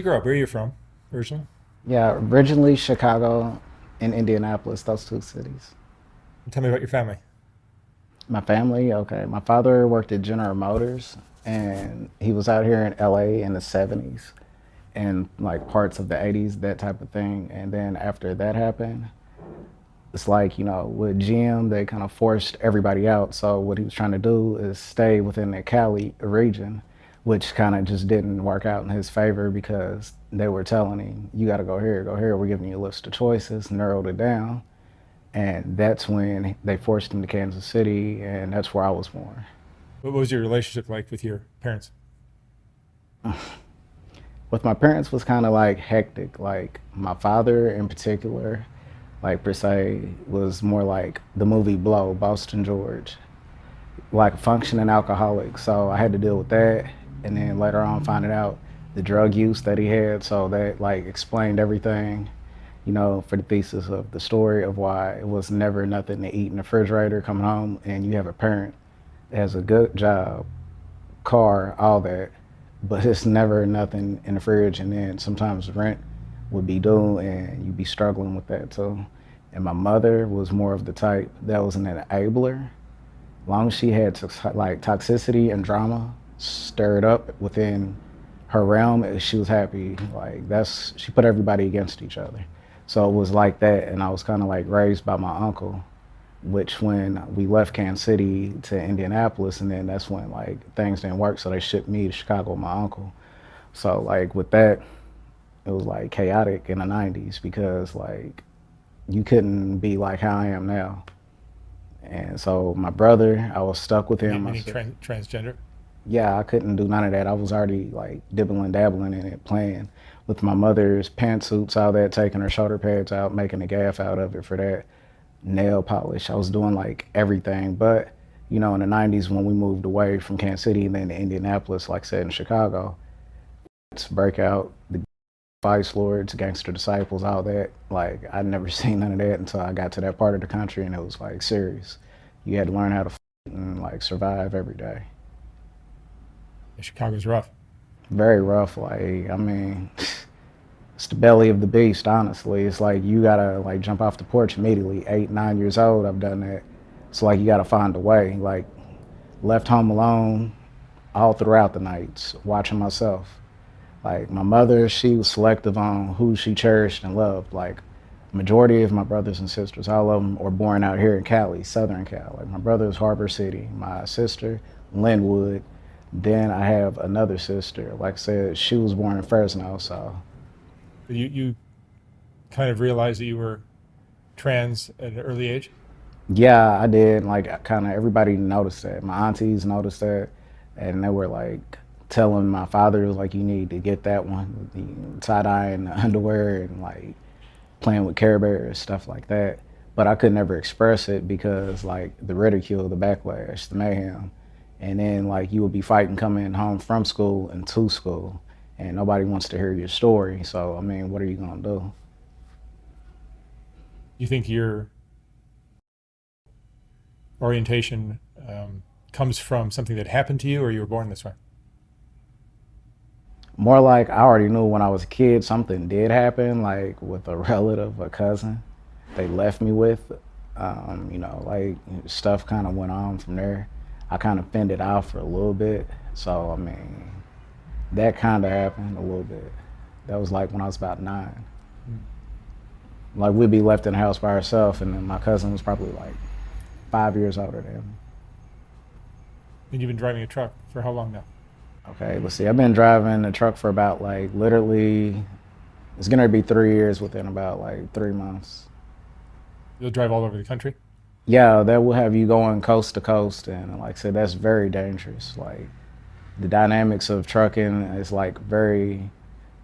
You grew up, where are you from originally? Yeah, originally Chicago and Indianapolis, those two cities. And tell me about your family. My family, okay. My father worked at General Motors and he was out here in LA in the 70s and like parts of the 80s, that type of thing. And then after that happened, it's like, with GM, they kind of forced everybody out. So what he was trying to do is stay within the Cali region, which kind of just didn't work out in his favor because they were telling him, you got to go here, go here. We're giving you a list of choices, narrowed it down. And that's when they forced him to Kansas City, and that's where I was born. What was your relationship like with your parents? With my parents was kind of like hectic. Like my father in particular, like per se, was more like the movie Blow, Boston George, like a functioning alcoholic. So I had to deal with that, and then later on finding out the drug use that he had. So that like explained everything, for the thesis of the story of why it was never nothing to eat in the refrigerator coming home, and you have a parent that has a good job, car, all that, but it's never nothing in the fridge. And then sometimes rent would be due, and you'd be struggling with that too. And my mother was more of the type that was an enabler. Long as she had like toxicity and drama stirred up within her realm, she was happy. Like that's she put everybody against each other. So it was like that, and I was kind of like raised by my uncle, which when we left Kansas City to Indianapolis, and then that's when like things didn't work, so they shipped me to Chicago with my uncle. So like with that, it was like chaotic in the '90s because like you couldn't be like how I am now. And so my brother, I was stuck with him. Meaning transgender? Yeah, I couldn't do none of that. I was already like dibbling dabbling in it, playing with my mother's pantsuits, all that, taking her shoulder pads out, making a gaff out of it for that. Nail polish. I was doing like everything. But, in the 90s when we moved away from Kansas City and then to Indianapolis, like I said, in Chicago, it's breakout, the Vice Lords, Gangster Disciples, all that. Like, I'd never seen none of that until I got to that part of the country and it was like serious. You had to learn how to fight and like survive every day. Yeah, Chicago's rough. Very rough. Like, I mean, it's the belly of the beast, honestly. It's like you gotta like jump off the porch immediately. 8, 9 years old, I've done that. It's like you gotta find a way. Like, left home alone all throughout the nights, watching myself. Like, my mother, she was selective on who she cherished and loved. Like, majority of my brothers and sisters, all of them were born out here in Cali, Southern Cal. Like, my brother is Harbor City, my sister, Linwood. Then I have another sister. Like I said, she was born in Fresno, so But you kind of realized that you were trans at an early age? yeah, I did. Like, kind of everybody noticed that. My aunties noticed that, and they were like telling my father, like, you need to get that one, the tie dye and the underwear, and like playing with Care Bears, stuff like that. But I could never express it because like the ridicule, the backlash, the mayhem, and then like you would be fighting coming home from school and to school, and nobody wants to hear your story. So I mean, what are you gonna do? You think your orientation comes from something that happened to you or you were born this way? More like I already knew when I was a kid something did happen, like with a relative, a cousin, they left me with. Like stuff kind of went on from there. I kind of fended out for a little bit. So, I mean, that kind of happened a little bit. That was like when I was about 9. Mm. Like we'd be left in the house by herself, and then my cousin was probably like 5 years older than me. And you've been driving a truck for how long now? Okay, let's see. I've been driving a truck for about like literally, it's gonna be 3 years within about like 3 months. You'll drive all over the country? Yeah, that will have you going coast to coast, and like I said, that's very dangerous. Like the dynamics of trucking is like very,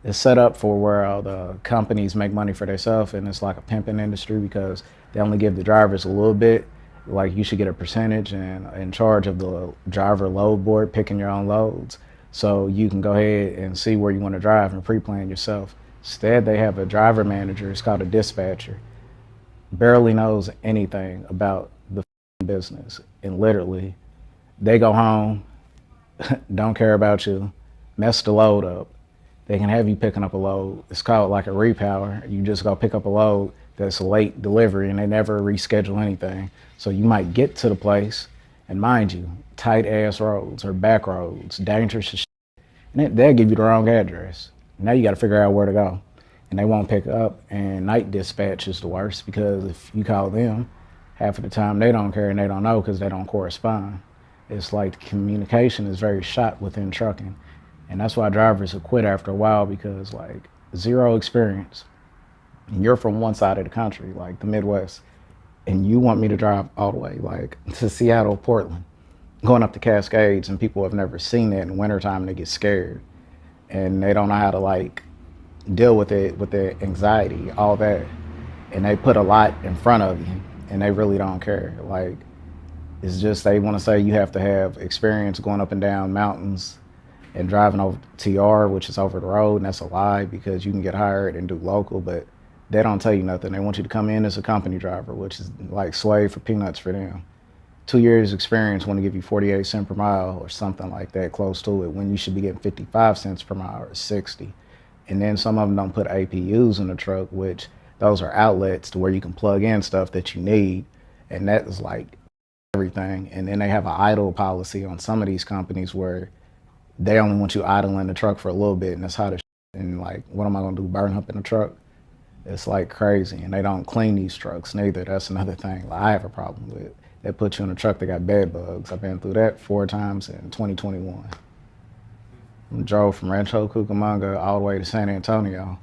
it's set up for where all the companies make money for themselves, and it's like a pimping industry because they only give the drivers a little bit. Like you should get a percentage and in charge of the driver load board, picking your own loads, so you can go ahead and see where you want to drive and pre-plan yourself. Instead, they have a driver manager. It's called a dispatcher. Barely knows anything about the business, and literally, they go home, don't care about you, mess the load up, They can have you picking up a load. It's called like a repower. You just go pick up a load that's a late delivery and they never reschedule anything. So you might get to the place and mind you, tight ass roads or back roads, dangerous as shit. And they'll give you the wrong address. Now you got to figure out where to go. And they won't pick up. And night dispatch is the worst because if you call them, half of the time they don't care and they don't know because they don't correspond. It's like the communication is very shot within trucking. And that's why drivers will quit after a while because like zero experience. And you're from one side of the country, like the Midwest, and you want me to drive all the way like to Seattle, Portland, going up the Cascades, and people have never seen that in wintertime and they get scared. And they don't know how to like deal with it, with the anxiety, all that. And they put a lot in front of you and they really don't care. Like it's just they want to say you have to have experience going up and down mountains and driving over TR, which is over the road, and that's a lie because you can get hired and do local, but they don't tell you nothing. They want you to come in as a company driver, which is like slave for peanuts for them. 2 years experience want to give you 48 cents per mile or something like that, close to it, when you should be getting 55 cents per mile or 60. And then some of them don't put APUs in the truck, which those are outlets to where you can plug in stuff that you need. And that is like everything. And then they have an idle policy on some of these companies where they only want you idling the truck for a little bit, and that's how the and like, what am I gonna do, burn up in the truck? It's like crazy. And they don't clean these trucks neither. That's another thing like, I have a problem with. They put you in a truck that got bed bugs. I've been through that 4 times in 2021. I drove from Rancho Cucamonga all the way to San Antonio,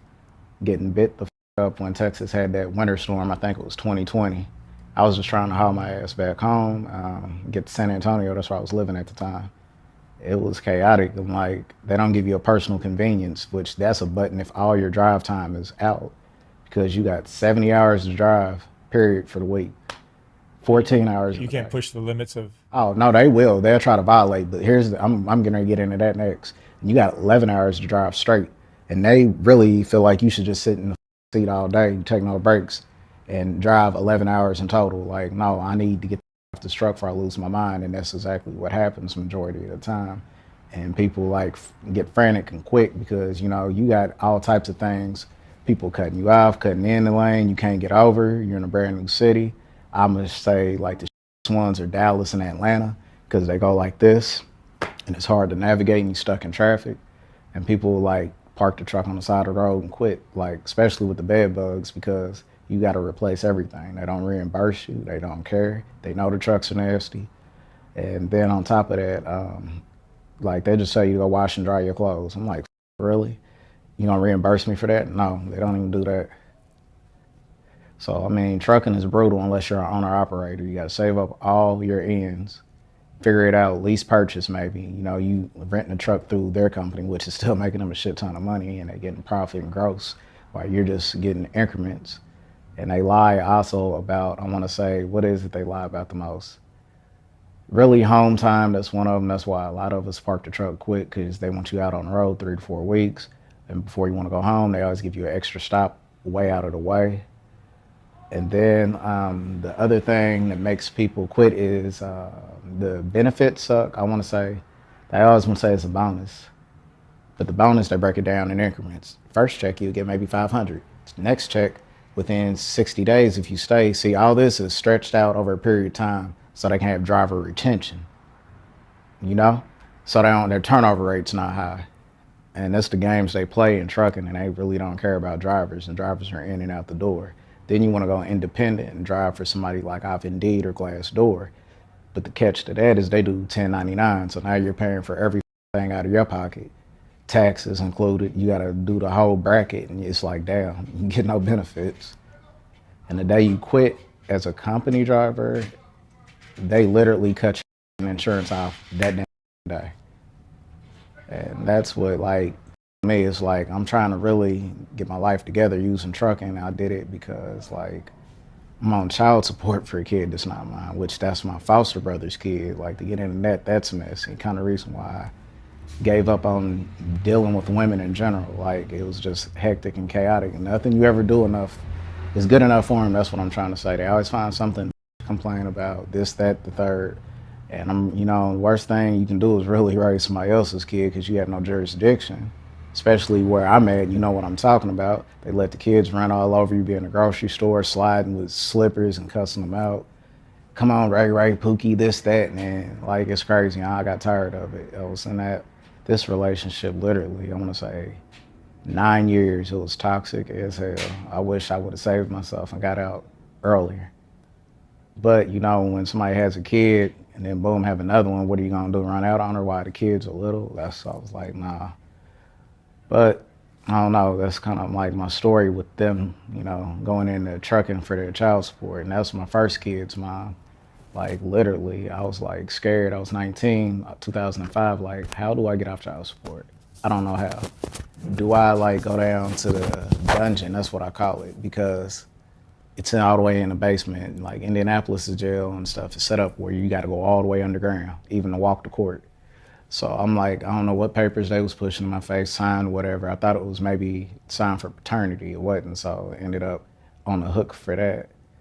getting bit the up when Texas had that winter storm. I think it was 2020. I was just trying to haul my ass back home, get to San Antonio. That's where I was living at the time. It was chaotic. I'm like, they don't give you a personal convenience, which that's a button if all your drive time is out, because you got 70 hours to drive, period, for the week. 14 hours. You can't push the limits of. Oh no, they will. They'll try to violate. But I'm gonna get into that next. And you got 11 hours to drive straight, and they really feel like you should just sit in the seat all day, take no breaks, and drive 11 hours in total. Like, no, I need to get off this truck before I lose my mind, and that's exactly what happens majority of the time. And people like get frantic and quit because you got all types of things. People cutting you off, cutting in the lane. You can't get over. You're in a brand new city. I must say, like, the ones are Dallas and Atlanta because they go like this, and it's hard to navigate and you're stuck in traffic. And people like park the truck on the side of the road and quit, like, especially with the bed bugs, because you got to replace everything. They don't reimburse you. They don't care. They know the trucks are nasty. And then on top of that, like, they just tell you to go wash and dry your clothes. I'm like, really? You gonna reimburse me for that? No, they don't even do that. So, I mean, trucking is brutal unless you're an owner-operator. You got to save up all your ends, figure it out, lease purchase maybe. You renting a truck through their company, which is still making them a shit ton of money, and they're getting profit and gross, while you're just getting increments. And they lie also about, I want to say, what is it they lie about the most? Really, home time, that's one of them. That's why a lot of us park the truck quick, because they want you out on the road 3 to 4 weeks. And before you want to go home, they always give you an extra stop way out of the way. And then the other thing that makes people quit is the benefits suck. I want to say, they always want to say it's a bonus. But the bonus, they break it down in increments. First check, you'll get maybe 500. Next check, within 60 days if you stay. See, all this is stretched out over a period of time so they can have driver retention, So their turnover rate's not high. And that's the games they play in trucking, and they really don't care about drivers, and drivers are in and out the door. Then you want to go independent and drive for somebody like off Indeed or Glassdoor. But the catch to that is they do 1099, so now you're paying for everything out of your pocket. Taxes included, you got to do the whole bracket, and it's like, damn, you get no benefits. And the day you quit as a company driver, they literally cut your insurance off that damn day. And that's what, like, me, it's like I'm trying to really get my life together using trucking. I did it because, like, I'm on child support for a kid that's not mine, which that's my foster brother's kid. Like, to get into that's messy. Kind of reason why I gave up on dealing with women in general. Like, it was just hectic and chaotic, and nothing you ever do enough is good enough for them. That's what I'm trying to say. They always find something to complain about, this, that, the third. And the worst thing you can do is really raise somebody else's kid because you have no jurisdiction. especially where I'm at, you know what I'm talking about. They let the kids run all over you, be in the grocery store, sliding with slippers and cussing them out. Come on, Ray Ray, Pookie, this, that, and like it's crazy. I got tired of it. I was in this relationship literally, I want to say 9 years. It was toxic as hell. I wish I would have saved myself and got out earlier. But you know, when somebody has a kid and then boom, have another one, what are you gonna do? Run out on her while the kids are little? I was like, nah. But I don't know. That's kind of like my story with them, you know, going into trucking for their child support. And that's my first kid's mom. Like literally, I was like scared. I was 19, 2005. Like, how do I get off child support? I don't know how. Do I like go down to the dungeon? That's what I call it, because it's all the way in the basement. Like Indianapolis is jail and stuff is set up where you got to go all the way underground, even to walk to court. So I'm like, I don't know what papers they was pushing in my face, signed, whatever. I thought it was maybe signed for paternity. It wasn't, so I ended up on the hook for that.